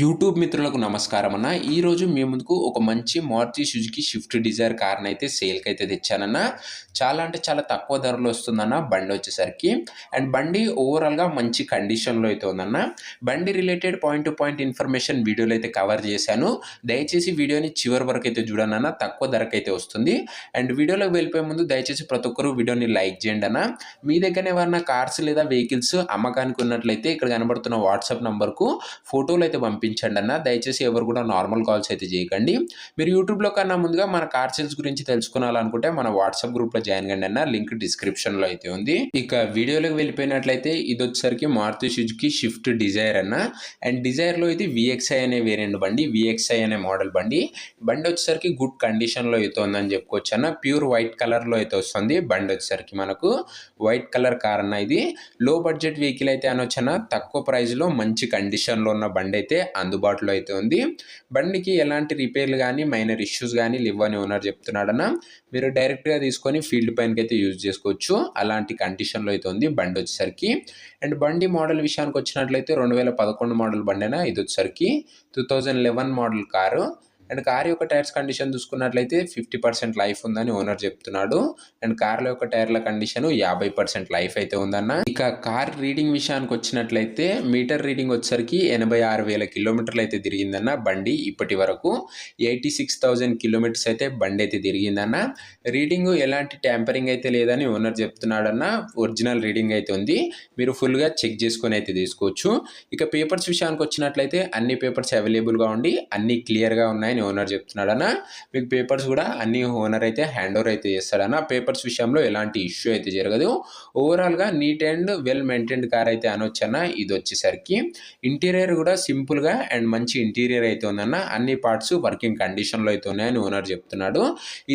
YouTube మిత్రులకు నమస్కారం అన్న. ఈరోజు మీ ముందుకు ఒక మంచి మారుతి సుజుకి స్విఫ్ట్ డిజైర్ కార్ని అయితే సేల్కి అయితే తెచ్చానన్న. చాలా అంటే చాలా తక్కువ ధరలో వస్తుందన్న బండి వచ్చేసరికి. అండ్ బండి ఓవరాల్గా మంచి కండిషన్లో అయితే ఉందన్న. బండి related point to point information వీడియోలో అయితే కవర్ చేశాను. దయచేసి వీడియోని చివరి వరకు అయితే చూడండి అన్న, తక్కువ ధరకు అయితే వస్తుంది. అండ్ వీడియోలోకి వెళ్ళిపోయే ముందు దయచేసి ప్రతి ఒక్కరు వీడియోని లైక్ చేయండి అన్న. మీ దగ్గర ఏమన్నా కార్స్ లేదా వెహికల్స్ అమ్మకానికి ఉన్నట్లయితే ఇక్కడ కనబడుతున్న వాట్సాప్ నంబర్కు ఫోటోలు అయితే పంపించండి అన్న. దయచేసి ఎవరు కూడా నార్మల్ కాల్స్ అయితే చేయకండి. మీరు యూట్యూబ్లో కన్నా ముందుగా మన కార్ సేల్స్ గురించి తెలుసుకోవాలనుకుంటే మన వాట్సాప్ గ్రూప్లో జాయిన్ కండి అన్న. లింక్ డిస్క్రిప్షన్లో అయితే ఉంది. ఇక వీడియోలోకి వెళ్ళిపోయినట్లయితే ఇది వచ్చేసరికి మారుతి సుజుకి స్విఫ్ట్ డిజైర్ అన్న. అండ్ డిజైర్లో ఇది విఎక్స్ఐ అనే వేరియంట్ బండి, విఎక్స్ఐ అనే మోడల్ బండి. బండి వచ్చేసరికి గుడ్ కండిషన్లో అయితే ఉందని చెప్పుకోవచ్చు అన్న. ప్యూర్ వైట్ కలర్లో అయితే వస్తుంది బండి వచ్చేసరికి. మనకు వైట్ కలర్ కార్ అన్న. ఇది లో బడ్జెట్ వెహికల్ అయితే అనొచ్చు అన్న. తక్కువ ప్రైస్లో మంచి కండిషన్లో ఉన్న బండి అయితే అందుబాటులో అయితే ఉంది. బండికి ఎలాంటి రిపేర్లు కానీ మైనర్ ఇష్యూస్ కానీ లేవని ఓనర్ చెప్తున్నాడన్న. మీరు డైరెక్ట్గా తీసుకొని ఫీల్డ్ పైనకి అయితే యూజ్ చేసుకోవచ్చు. అలాంటి కండిషన్లో అయితే ఉంది బండి వచ్చేసరికి. అండ్ బండి మోడల్ విషయానికి వచ్చినట్లయితే 2011 మోడల్ బండి అయినా ఇది వచ్చేసరికి 2011 మోడల్ కారు. అండ్ కార్ యొక్క టైర్స్ కండిషన్ చూసుకున్నట్లయితే 50% లైఫ్ ఉందని ఓనర్ చెప్తున్నాడు. అండ్ కార్ల యొక్క టైర్ల కండిషన్ 50% లైఫ్ అయితే ఉందన్న. ఇక కార్ రీడింగ్ విషయానికి వచ్చినట్లయితే మీటర్ రీడింగ్ వచ్చేసరికి 86,000 కిలోమీటర్లు అయితే తిరిగిందన్న బండి ఇప్పటి వరకు. 86,000 కిలోమీటర్స్ అయితే బండి అయితే తిరిగిందన్న. రీడింగ్ ఎలాంటి ట్యాంపరింగ్ అయితే లేదని ఓనర్ చెప్తున్నాడన్న. ఒరిజినల్ రీడింగ్ అయితే ఉంది. మీరు ఫుల్గా చెక్ చేసుకొని అయితే తీసుకోవచ్చు. ఇక పేపర్స్ విషయానికి వచ్చినట్లయితే అన్ని పేపర్స్ అవైలబుల్గా ఉండి అన్ని క్లియర్గా ఉన్నాయని ఓనర్ చెప్తున్నాడన్న. మీకు పేపర్స్ కూడా అన్ని ఓనర్ అయితే హ్యాండ్ ఓవర్ అయితే చేస్తాడన్న. పేపర్స్ విషయంలో ఎలాంటి ఇష్యూ అయితే జరగదు. ఓవరాల్గా neat and well maintained car అయితే అనొచ్చన్న. ఇది వచ్చేసరికి ఇంటీరియర్ కూడా సింపుల్గా అండ్ మంచి ఇంటీరియర్ అయితే ఉందన్న. అన్ని పార్ట్స్ వర్కింగ్ కండిషన్లో అయితే ఉన్నాయని ఓనర్ చెప్తున్నాడు.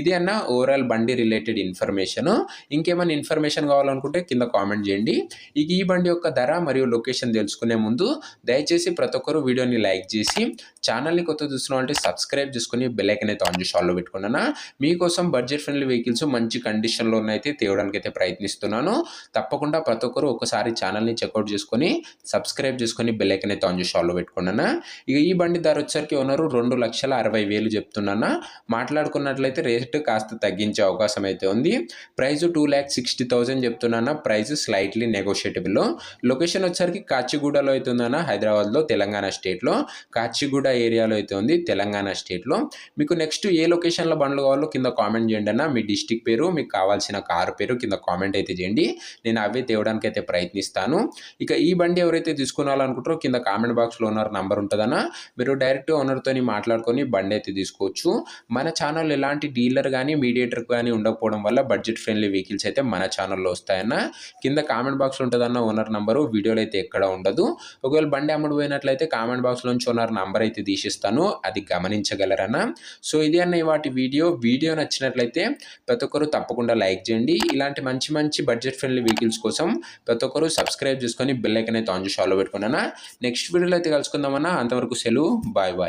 ఇది అన్న ఓవరాల్ బండి రిలేటెడ్ ఇన్ఫర్మేషన్. ఇంకేమైనా ఇన్ఫర్మేషన్ కావాలనుకుంటే కింద కామెంట్ చేయండి. ఇక ఈ బండి యొక్క ధర మరియు లొకేషన్ తెలుసుకునే ముందు దయచేసి ప్రతి ఒక్కరు వీడియోని లైక్ చేసి ఛానల్ని కొత్త చూస్తున్నాం అంటే సబ్స్క్రైబ్ చేసుకుని బెల్ ఐకాన్ అయితే ఆన్ చేసి ఆల్లో పెట్టుకున్నాను. మీకోసం బడ్జెట్ ఫ్రెండ్లీ వెహికల్స్ మంచి కండిషన్లో అయితే తేవడానికి అయితే ప్రయత్నిస్తున్నాను. తప్పకుండా ప్రతి ఒక్కరు ఒకసారి ఛానల్ని చెక్అవుట్ చేసుకొని సబ్స్క్రైబ్ చేసుకొని బెల్ ఐకాన్ అయితే ఆన్ చేసి ఆల్లో పెట్టుకున్నాను. ఇక ఈ బండి ధర వచ్చేసరికి ఓనరు 2,60,000 చెప్తున్నాను. మాట్లాడుకున్నట్లయితే రేట్ కాస్త తగ్గించే అవకాశం అయితే ఉంది. ప్రైస్ 2,60,000 చెప్తున్నాను. Price slightly నెగోషియేటబుల్. లొకేషన్ వచ్చేసరికి కాచిగూడలో అయితే ఉందన్న, హైదరాబాద్లో, తెలంగాణ స్టేట్లో. కాచిగూడ ఏరియాలో అయితే ఉంది, తెలంగాణ స్టేట్లో. మీకు నెక్స్ట్ ఏ లొకేషన్లో బండ్లు కావాలో కింద కామెంట్ చేయండి అన్న. మీ డిస్టిక్ పేరు, మీకు కావాల్సిన కారు పేరు కింద కామెంట్ అయితే చేయండి. నేను అవే తేవడానికి అయితే ప్రయత్నిస్తాను. ఇక ఈ బండి ఎవరైతే తీసుకోవాలనుకుంటారో కింద కామెంట్ బాక్స్లో ఓనర్ నంబర్ ఉంటుందన్న. మీరు డైరెక్ట్ ఓనర్తో మాట్లాడుకొని బండి అయితే తీసుకోవచ్చు. మన ఛానల్ ఎలాంటి డీలర్ కానీ మీడియేటర్ కానీ ఉండకపోవడం వల్ల బడ్జెట్ ఫ్రెండ్లీ వెహికల్స్ అయితే మన ఛానల్లో వస్తాయన్న. కింద కామెంట్ బాక్స్లో ఉంటుందన్న ఓనర్ నంబరు. వీడియోలో అయితే ఎక్కడ ఉండదు. ఒకవేళ బండి అమ్ముడు పోయినట్లయితే కామెంట్ బాక్స్లోంచి ఓనర్ నంబర్ అయితే తీసిస్తాను, అది గమనించగలరన్నా. సో ఇది అన్న వాటి వీడియో నచ్చినట్లయితే ప్రతి ఒక్కరు తప్పకుండా లైక్ చేయండి. ఇలాంటి మంచి మంచి బడ్జెట్ ఫ్రెండ్లీ వెహికల్స్ కోసం ప్రతి ఒక్కరు సబ్స్క్రైబ్ చేసుకొని బెల్ ఐకాన్ అయితే ఆన్ చేసి ఆల్లో పెట్టుకున్నాను. నెక్స్ట్ వీడియోలో అయితే కలుసుకుందామన్నా. అంతవరకు సెలవు. Bye bye.